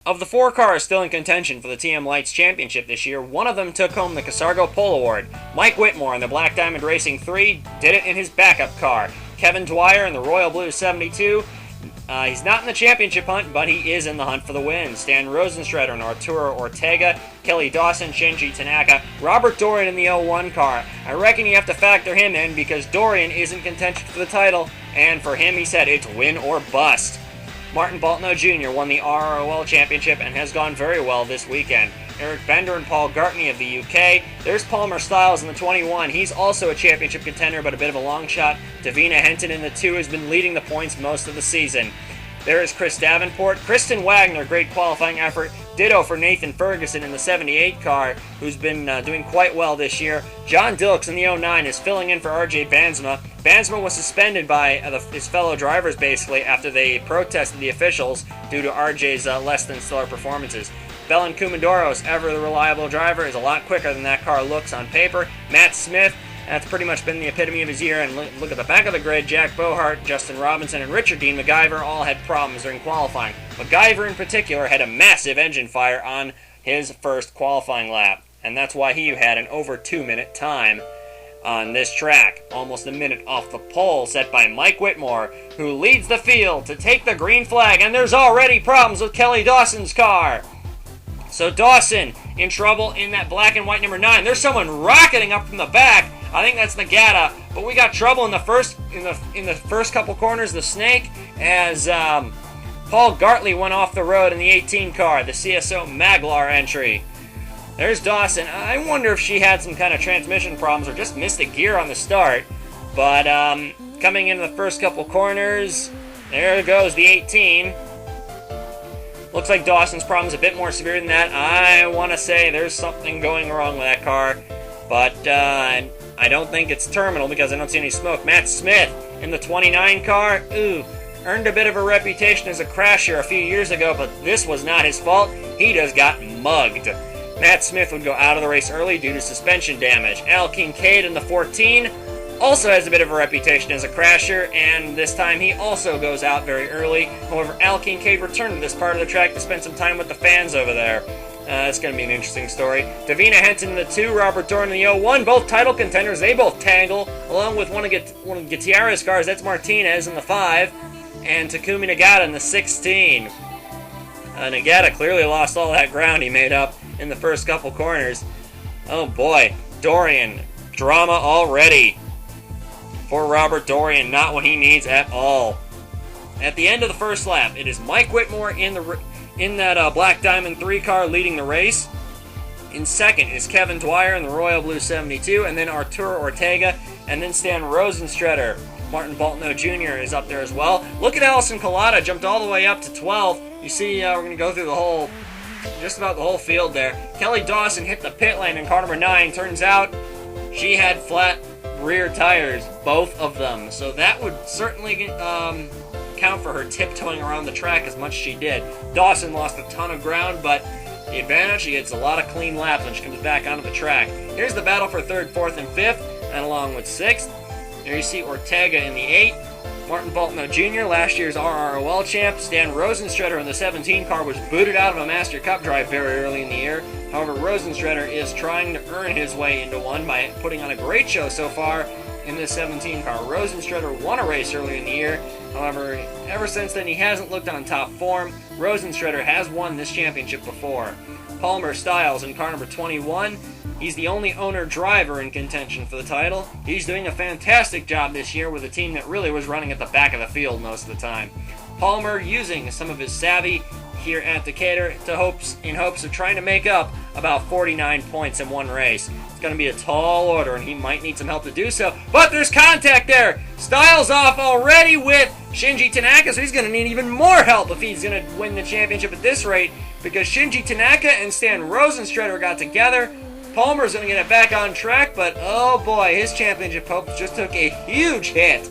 Of the 4 cars still in contention for the TM Lights Championship this year, one of them took home the Casargo Pole Award. Mike Whitmore in the Black Diamond Racing 3 did it in his backup car. Kevin Dwyer in the Royal Blue 72, he's not in the championship hunt, but he is in the hunt for the win. Stan Rosenstrutter and Arturo Ortega, Kelly Dawson, Shinji Tanaka, Robert Dorian in the 01 car. I reckon you have to factor him in because Dorian is in contention for the title, and for him he said it's win or bust. Martin Baltno Jr. won the RROL Championship and has gone very well this weekend. Eric Bender and Paul Gartney of the UK. There's Palmer Stiles in the 21. He's also a championship contender, but a bit of a long shot. Divina Henton in the 2 has been leading the points most of the season. There is Chris Davenport. Kristen Wagner, great qualifying effort. Ditto for Nathan Ferguson in the 78 car, who's been doing quite well this year. John Dilks in the 09 is filling in for RJ Bansma. Bansma was suspended by his fellow drivers, basically, after they protested the officials due to RJ's less than stellar performances. Belen Kumandoros, ever the reliable driver, is a lot quicker than that car looks on paper. Matt Smith, that's pretty much been the epitome of his year. And look at the back of the grid, Jack Bohart, Justin Robinson, and Richard Dean MacGyver all had problems during qualifying. MacGyver in particular had a massive engine fire on his first qualifying lap, and that's why he had an over 2-minute time on this track. Almost a minute off the pole set by Mike Whitmore, who leads the field to take the green flag, and there's already problems with Kelly Dawson's car. So Dawson in trouble in that black and white number 9. There's someone rocketing up from the back. I think that's Nagata, but we got trouble in the first couple corners of the snake as Paul Gartley went off the road in the 18 car, the CSO Maglar entry. There's Dawson. I wonder if she had some kind of transmission problems or just missed a gear on the start. But coming into the first couple corners, there goes the 18. Looks like Dawson's problem's a bit more severe than that. I want to say there's something going wrong with that car, but I don't think it's terminal because I don't see any smoke. Matt Smith in the 29 car, earned a bit of a reputation as a crasher a few years ago, but this was not his fault. He just got mugged. Matt Smith would go out of the race early due to suspension damage. Al Kincaid in the 14 also has a bit of a reputation as a crasher, and this time he also goes out very early. However, Al Kincaid returned to this part of the track to spend some time with the fans over there. It's going to be an interesting story. Davina Henton in the 2, Robert Dorian in the 01, both title contenders. They both tangle, along with one of Gutierrez's cars. That's Martinez in the 5, and Takumi Nagata in the 16. Nagata clearly lost all that ground he made up in the first couple corners. Oh boy, Dorian, drama already. For Robert Dorian, not what he needs at all. At the end of the first lap, it is Mike Whitmore in that Black Diamond 3 car leading the race. In second is Kevin Dwyer in the Royal Blue 72, and then Arturo Ortega, and then Stan Rosenstrutter. Martin Baltno Jr. is up there as well. Look at Allison Collada, jumped all the way up to 12. You see, we're going to go through just about the whole field there. Kelly Dawson hit the pit lane in car number 9. Turns out she had flat rear tires, both of them. So that would certainly count for her tiptoeing around the track as much as she did. Dawson lost a ton of ground, but the advantage, she gets a lot of clean laps when she comes back onto the track. Here's the battle for 3rd, 4th, and 5th, and along with 6th. There you see Ortega in the 8. Martin Baltno Jr., last year's RROL champ. Stan Rosenstrutter in the 17 car was booted out of a Master Cup drive very early in the year. However, Rosenstrutter is trying to earn his way into one by putting on a great show so far in this 17 car. Rosenstrutter won a race earlier in the year. However, ever since then he hasn't looked on top form. Rosenstrutter has won this championship before. Palmer Stiles in car number 21. He's the only owner-driver in contention for the title. He's doing a fantastic job this year with a team that really was running at the back of the field most of the time. Palmer using some of his savvy here at Decatur in hopes of trying to make up about 49 points in one race. It's going to be a tall order, and he might need some help to do so. But there's contact there! Stiles off already with Shinji Tanaka, so he's going to need even more help if he's going to win the championship at this rate, because Shinji Tanaka and Stan Rosenstrutter got together. Palmer's going to get it back on track, but oh boy, his championship hopes just took a huge hit.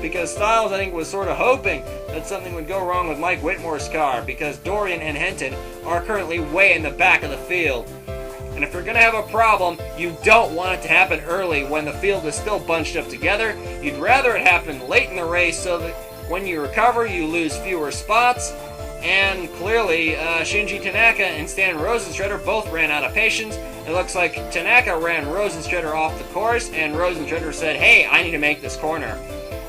Because Stiles, I think, was sort of hoping that something would go wrong with Mike Whitmore's car, because Dorian and Henton are currently way in the back of the field. And if you're going to have a problem, you don't want it to happen early when the field is still bunched up together. You'd rather it happen late in the race so that when you recover, you lose fewer spots. And clearly, Shinji Tanaka and Stan Rosenstrutter both ran out of patience. It looks like Tanaka ran Rosenstrutter off the course, and Rosenstrutter said, hey, I need to make this corner.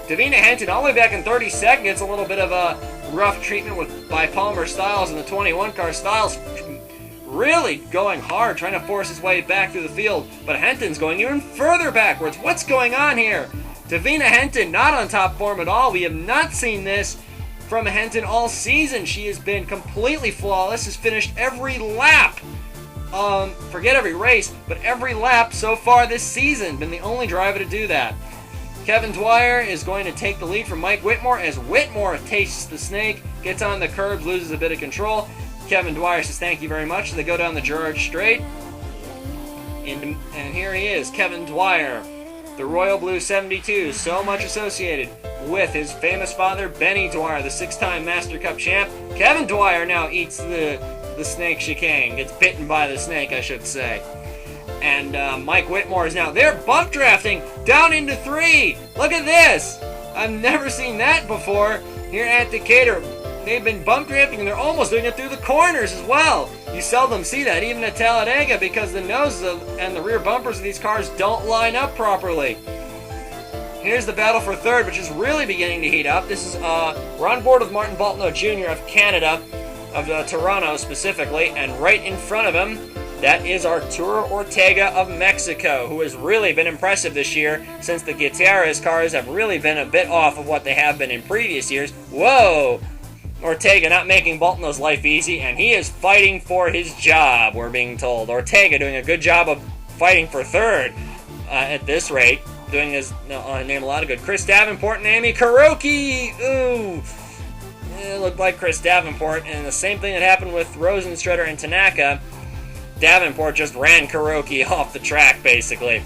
Divina Henton, all the way back in 32nd, gets a little bit of a rough treatment by Palmer Stiles in the 21 car. Stiles really going hard, trying to force his way back through the field, but Henton's going even further backwards. What's going on here? Divina Henton not on top form at all. We have not seen this from Henton all season. She has been completely flawless, has finished every lap. Forget every race, but every lap so far this season. Been the only driver to do that. Kevin Dwyer is going to take the lead from Mike Whitmore as Whitmore tastes the snake, gets on the curbs, loses a bit of control. Kevin Dwyer says thank you very much. So they go down the George Strait. And here he is, Kevin Dwyer, the Royal Blue 72, so much associated with his famous father, Benny Dwyer, the 6-time Master Cup champ. Kevin Dwyer now eats the snake chicane, gets bitten by the snake, I should say. And Mike Whitmore is now, they're bump drafting down into 3. Look at this. I've never seen that before here at Decatur. They've been bump drafting and they're almost doing it through the corners as well. You seldom see that, even at Talladega, because the noses and the rear bumpers of these cars don't line up properly. Here's the battle for third, which is really beginning to heat up. This is we're on board with Martin Baltino Jr. of Canada, of Toronto specifically, and right in front of him, that is Arturo Ortega of Mexico, who has really been impressive this year since the Gutierrez cars have really been a bit off of what they have been in previous years. Whoa! Ortega not making Baltino's life easy, and he is fighting for his job, we're being told. Ortega doing a good job of fighting for third at this rate. Doing his name a lot of good. Chris Davenport and Amy Kuroki! Ooh! It looked like Chris Davenport, and the same thing that happened with Rosenstrutter and Tanaka. Davenport just ran Kuroki off the track, basically,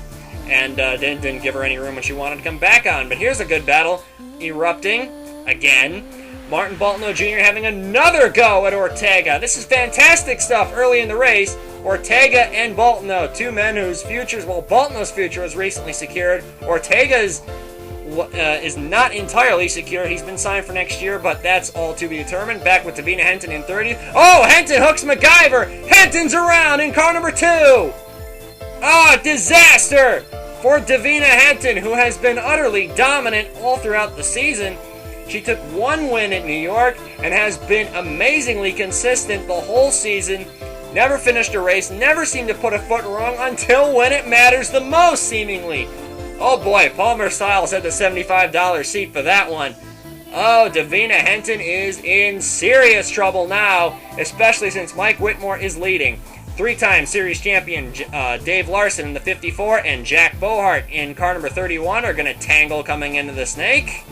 and didn't give her any room when she wanted to come back on. But here's a good battle erupting again. Martin Baltino Jr. having another go at Ortega. This is fantastic stuff early in the race. Ortega and Baltino, two men whose futures, well, Baltino's future was recently secured. Ortega's is not entirely secure. He's been signed for next year, but that's all to be determined. Back with Divina Henton in 30th. Oh, Henton hooks MacGyver. Henton's around in car number 2. Oh, disaster for Divina Henton, who has been utterly dominant all throughout the season. She took one win at New York and has been amazingly consistent the whole season. Never finished a race, never seemed to put a foot wrong until when it matters the most, seemingly. Oh boy, Palmer Stiles had the $75 seat for that one. Oh, Divina Henton is in serious trouble now, especially since Mike Whitmore is leading. 3-time series champion Dave Larson in the 54 and Jack Bohart in car number 31 are going to tangle coming into the snake.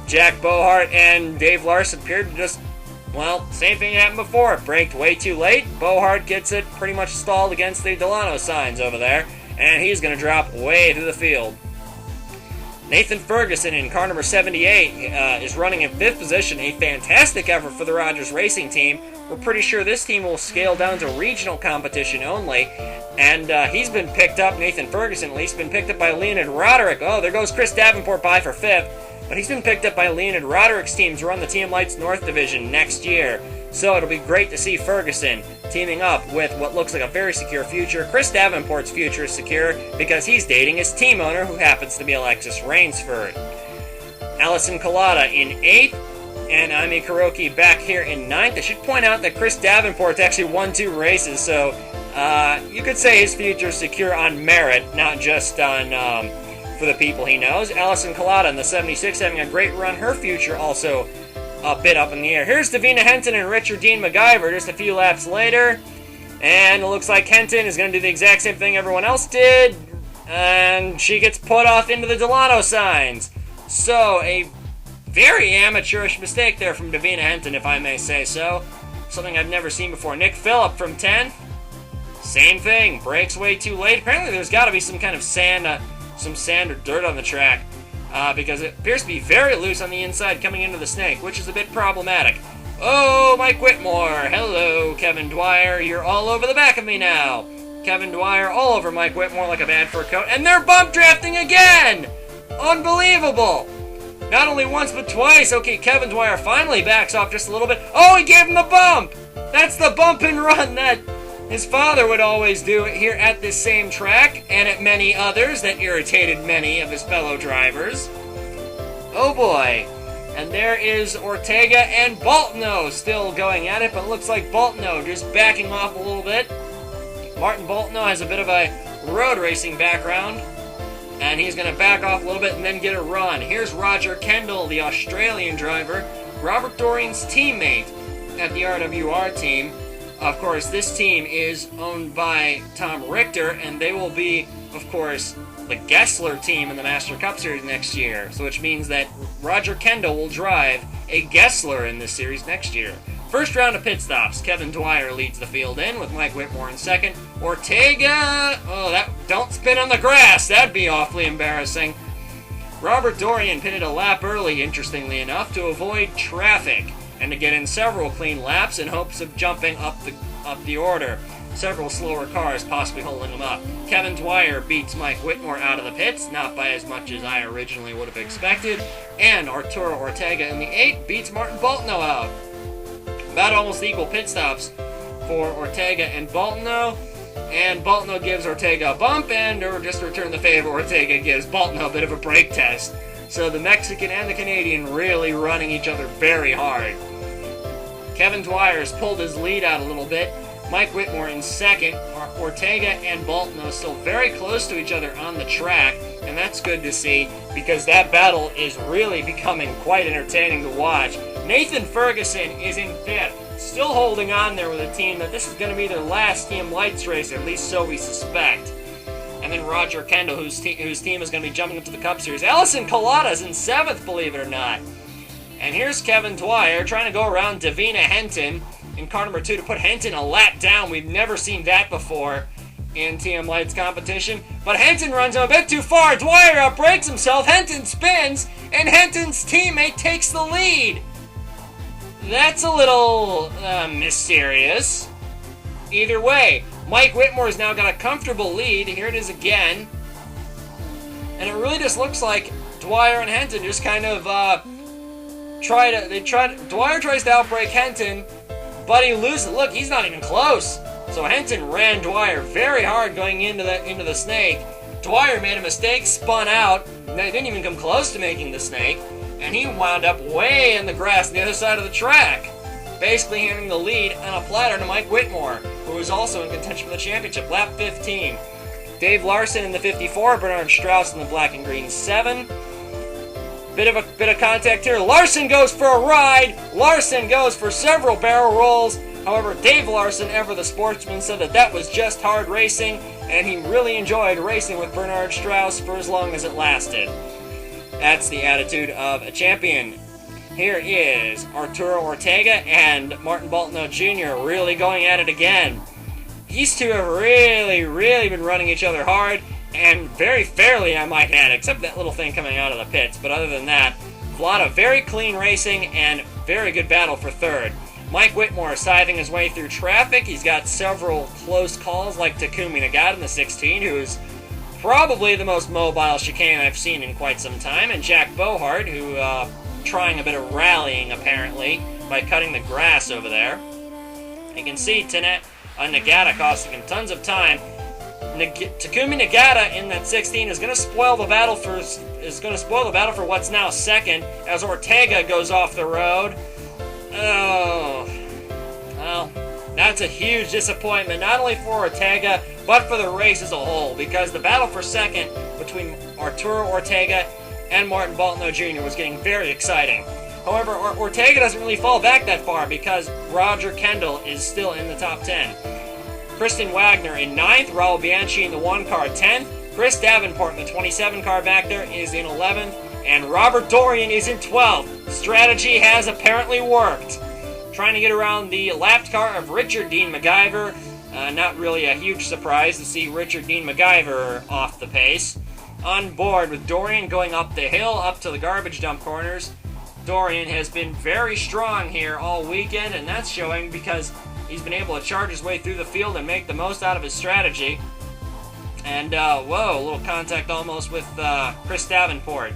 Jack Bohart and Dave Larson appeared to just, well, same thing happened before. Braked way too late. Bohart gets it pretty much stalled against the Delano signs over there, and he's going to drop way through the field. Nathan Ferguson in car number 78 is running in 5th position. A fantastic effort for the Rogers Racing team. We're pretty sure this team will scale down to regional competition only. And he's been picked up, Nathan Ferguson at least, been picked up by Leonid Roderick. Oh, there goes Chris Davenport by for 5th. But he's been picked up by Leonid Roderick's team to run the TM Lights North Division next year. So it'll be great to see Ferguson teaming up with what looks like a very secure future. Chris Davenport's future is secure because he's dating his team owner, who happens to be Alexis Rainsford. Allison Collada in 8th, and Ami Kuroki back here in 9th. I should point out that Chris Davenport's actually won 2 races, so you could say his future is secure on merit, not just on for the people he knows. Allison Collada in the 76 having a great run. Her future also a bit up in the air. Here's Divina Henton and Richard Dean MacGyver just a few laps later. And it looks like Henton is going to do the exact same thing everyone else did. And she gets put off into the Delano signs. So, a very amateurish mistake there from Divina Henton, if I may say so. Something I've never seen before. Nick Phillip from 10th. Same thing. Brakes way too late. Apparently there's got to be some kind of sand or dirt on the track. Because it appears to be very loose on the inside coming into the snake, which is a bit problematic. Oh, Mike Whitmore. Hello, Kevin Dwyer. You're all over the back of me now. Kevin Dwyer all over Mike Whitmore like a bad fur coat. And they're bump drafting again! Unbelievable! Not only once, but twice. Okay, Kevin Dwyer finally backs off just a little bit. Oh, he gave him the bump! That's the bump and run that his father would always do here at this same track, and at many others that irritated many of his fellow drivers. Oh boy. And there is Ortega and Boltno still going at it, but it looks like Boltno just backing off a little bit. Martin Boltno has a bit of a road racing background, and he's going to back off a little bit and then get a run. Here's Roger Kendall, the Australian driver, Robert Dorian's teammate at the RWR team. Of course, this team is owned by Tom Richter, and they will be, of course, the Gessler team in the Master Cup Series next year, so which means that Roger Kendall will drive a Gessler in this series next year. First round of pit stops, Kevin Dwyer leads the field in with Mike Whitmore in second. Ortega, don't spin on the grass, that'd be awfully embarrassing. Robert Dorian pitted a lap early, interestingly enough, to avoid traffic and to get in several clean laps in hopes of jumping up the order. Several slower cars possibly holding him up. Kevin Dwyer beats Mike Whitmore out of the pits, not by as much as I originally would have expected, and Arturo Ortega in the 8 beats Martin Boltno out. About almost equal pit stops for Ortega and Boltno gives Ortega a bump, and or just to return the favor, Ortega gives Boltno a bit of a brake test. So the Mexican and the Canadian really running each other very hard. Kevin Dwyer has pulled his lead out a little bit. Mike Whitmore in second. Ortega and Boltno still very close to each other on the track, and that's good to see because that battle is really becoming quite entertaining to watch. Nathan Ferguson is in fifth, still holding on there with a team that this is going to be their last TM Lights race, at least so we suspect. And then Roger Kendall, whose team is going to be jumping up to the Cup Series. Allison Collada's in seventh, believe it or not. And here's Kevin Dwyer trying to go around Divina Henton in car number 2 to put Henton a lap down. We've never seen that before in TM Lights competition. But Henton runs a bit too far. Dwyer outbrakes himself. Henton spins, and Henton's teammate takes the lead. That's a little mysterious. Either way, Mike Whitmore's now got a comfortable lead. Here it is again. And it really just looks like Dwyer and Henton just kind of Dwyer tries to outbrake Henton, but he loses. Look, he's not even close. So Henton ran Dwyer very hard going into the snake. Dwyer made a mistake, spun out. They didn't even come close to making the snake, and he wound up way in the grass on the other side of the track, basically handing the lead on a platter to Mike Whitmore, who is also in contention for the championship. Lap 15. Dave Larson in the 54, Bernard Strauss in the black and green 7. Bit of contact here. Larson goes for a ride. Larson goes for several barrel rolls. However, Dave Larson, ever the sportsman, said that was just hard racing, and he really enjoyed racing with Bernard Strauss for as long as it lasted. That's the attitude of a champion. Here is Arturo Ortega and Martin Boltno Jr. really going at it again. These two have really been running each other hard, and very fairly, I might add, except that little thing coming out of the pits. But other than that, a lot of very clean racing and very good battle for third. Mike Whitmore scything his way through traffic. He's got several close calls like Takumi Nagata in the 16, who is probably the most mobile chicane I've seen in quite some time, and Jack Bohart, who trying a bit of rallying apparently by cutting the grass over there. You can see Nagata costing him tons of time. Takumi Nagata in that 16 is going to spoil the battle for what's now second as Ortega goes off the road. Oh, well, that's a huge disappointment, not only for Ortega, but for the race as a whole, because the battle for second between Arturo Ortega and Martin Boltno Jr. was getting very exciting. However, Ortega doesn't really fall back that far because Roger Kendall is still in the top 10. Kristen Wagner in 9th, Raul Bianchi in the 1 car 10th, Chris Davenport in the 27 car back there is in 11th, and Robert Dorian is in 12th. Strategy has apparently worked. Trying to get around the lapped car of Richard Dean MacGyver. Not really a huge surprise to see Richard Dean MacGyver off the pace. On board with Dorian going up the hill, up to the garbage dump corners. Dorian has been very strong here all weekend, and that's showing because he's been able to charge his way through the field and make the most out of his strategy. And, whoa, a little contact almost with Chris Davenport.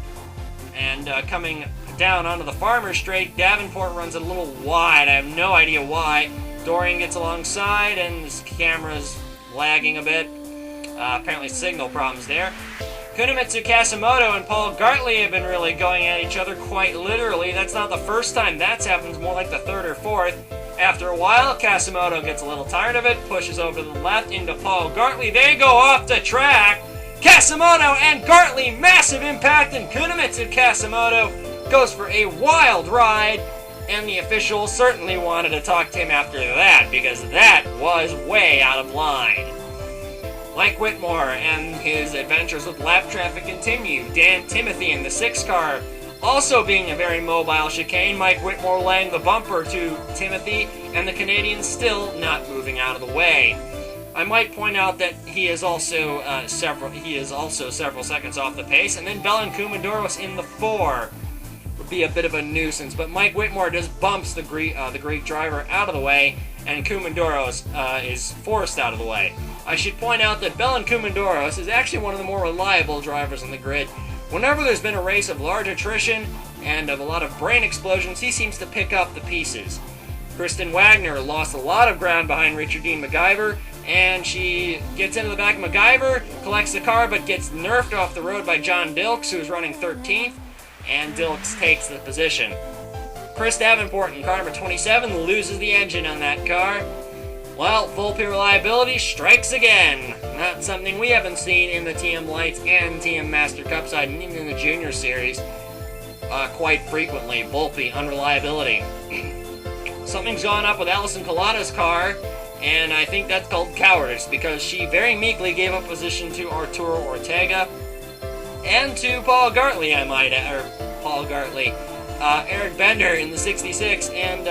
And coming down onto the Farmer Straight, Davenport runs a little wide. I have no idea why. Dorian gets alongside, and his camera's lagging a bit. Apparently signal problems there. Kunimitsu Kasimoto and Paul Gartley have been really going at each other quite literally. That's not the first time that's happened, it's more like the third or fourth. After a while, Kasimoto gets a little tired of it, pushes over to the left into Paul Gartley. They go off the track. Kasimoto and Gartley, massive impact, and Kunimitsu Kasimoto goes for a wild ride. And the officials certainly wanted to talk to him after that, because that was way out of line. Mike Whitmore and his adventures with lap traffic continue. Dan Timothy in the 6 car also being a very mobile chicane. Mike Whitmore laying the bumper to Timothy, and the Canadian still not moving out of the way. I might point out that he is also several seconds off the pace, and then Belen Kumandoros in the 4 would be a bit of a nuisance, but Mike Whitmore just bumps the Greek driver out of the way, and Kumandoros is forced out of the way. I should point out that Belen Kumandoros is actually one of the more reliable drivers on the grid. Whenever there's been a race of large attrition and of a lot of brain explosions, he seems to pick up the pieces. Kristen Wagner lost a lot of ground behind Richard Dean McIver, and she gets into the back of McIver, collects the car, but gets nerfed off the road by John Dilks, who's running 13th, and Dilks takes the position. Chris Davenport in car number 27 loses the engine on that car. Well, Volpe reliability strikes again. Not something we haven't seen in the TM Lights and TM Master Cup side, and even in the Junior Series, quite frequently. Volpe, unreliability. Something's gone up with Alison Collada's car, and I think that's called cowardice, because she very meekly gave up position to Arturo Ortega, and to Paul Gartley, Eric Bender in the 66, and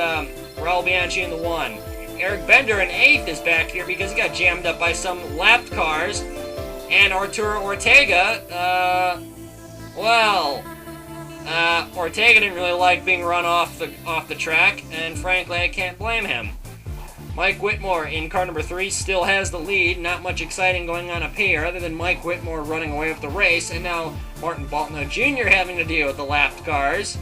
Raul Bianchi in the 1. Eric Bender in 8th is back here because he got jammed up by some lapped cars. And Arturo Ortega, Ortega didn't really like being run off the track, and frankly, I can't blame him. Mike Whitmore in car number 3 still has the lead. Not much exciting going on up here, other than Mike Whitmore running away with the race, and now Martin Baltno Jr. having to deal with the lapped cars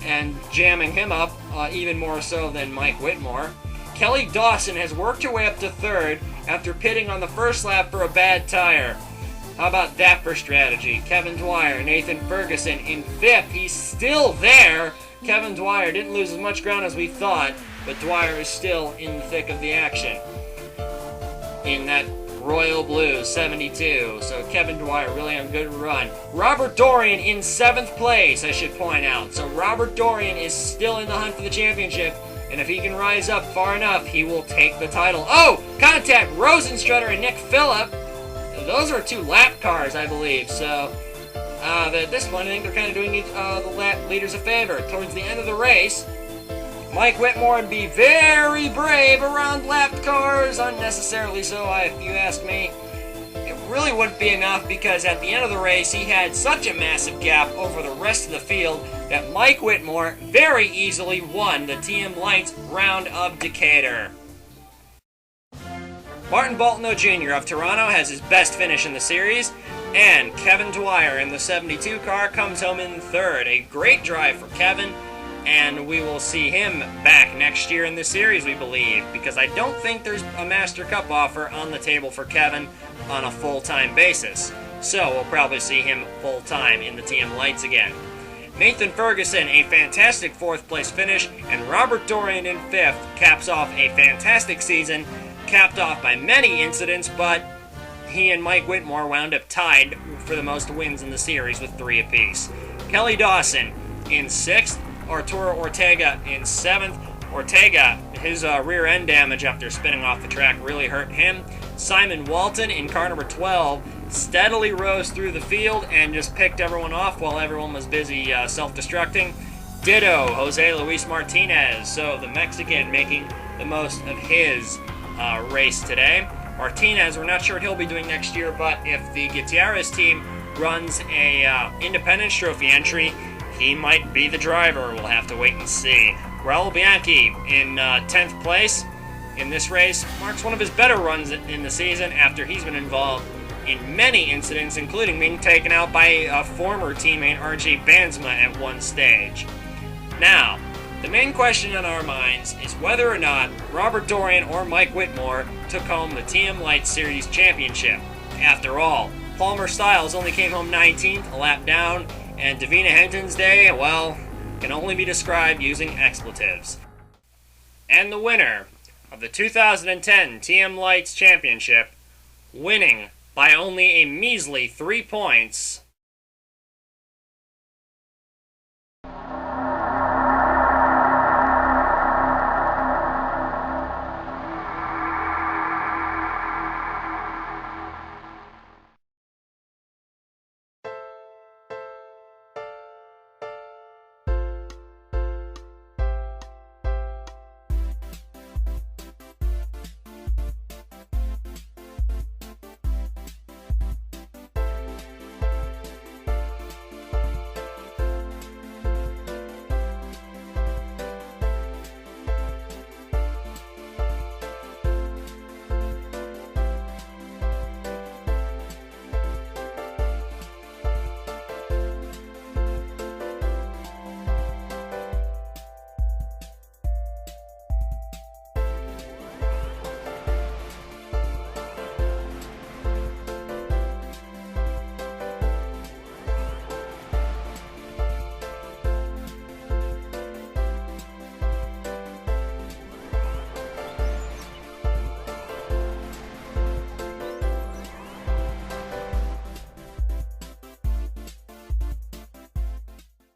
and jamming him up, even more so than Mike Whitmore. Kelly Dawson has worked her way up to 3rd after pitting on the first lap for a bad tire. How about that for strategy? Kevin Dwyer, Nathan Ferguson in 5th. He's still there. Kevin Dwyer didn't lose as much ground as we thought, but Dwyer is still in the thick of the action in that Royal Blue 72. So Kevin Dwyer really on a good run. Robert Dorian in 7th place, I should point out. So Robert Dorian is still in the hunt for the championship. And if he can rise up far enough, he will take the title. Oh! Contact! Rosenstrutter and Nick Phillip. Those are 2 lap cars, I believe. So, at this point, I think they're kind of doing the lap leaders a favor. Towards the end of the race, Mike Whitmore would be very brave around lapped cars. Unnecessarily so, if you ask me. It really wouldn't be enough because at the end of the race, he had such a massive gap over the rest of the field that Mike Whitmore very easily won the TM Lights round of Decatur. Martin Baltno Jr. of Toronto has his best finish in the series, and Kevin Dwyer in the 72 car comes home in 3rd. A great drive for Kevin, and we will see him back next year in the series, we believe, because I don't think there's a Master Cup offer on the table for Kevin on a full-time basis. So we'll probably see him full-time in the TM Lights again. Nathan Ferguson, a fantastic 4th place finish, and Robert Dorian in 5th caps off a fantastic season, capped off by many incidents, but he and Mike Whitmore wound up tied for the most wins in the series with 3 apiece. Kelly Dawson in 6th, Arturo Ortega in 7th. Ortega, his rear end damage after spinning off the track really hurt him. Simon Walton in car number 12 steadily rose through the field and just picked everyone off while everyone was busy self-destructing. Ditto, Jose Luis Martinez, so the Mexican making the most of his race today. Martinez, we're not sure what he'll be doing next year, but if the Gutierrez team runs a Independence Trophy entry, he might be the driver. We'll have to wait and see. Raul Bianchi in 10th place in this race marks one of his better runs in the season after he's been involved in many incidents, including being taken out by a former teammate RJ Bandsma at one stage. Now, the main question on our minds is whether or not Robert Dorian or Mike Whitmore took home the TM Lights Series Championship. After all, Palmer Stiles only came home 19th, a lap down, and Divina Henton's day, well, can only be described using expletives. And the winner of the 2010 TM Lights Championship, winning by only a measly 3 points,